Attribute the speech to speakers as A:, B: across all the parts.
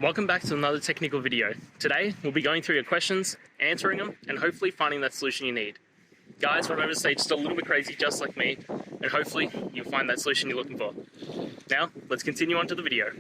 A: Welcome back to another technical video. Today, we'll be going through your questions, answering them, and hopefully finding that solution you need. Guys, remember to stay just a little bit crazy, just like me, and hopefully you'll find that solution you're looking for. Now, let's continue on to the video.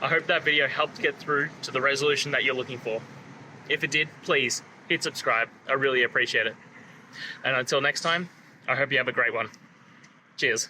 A: I hope that video helped get through to the resolution that you're looking for. If it did, please hit subscribe. I really appreciate it. And until next time, I hope you have a great one. Cheers.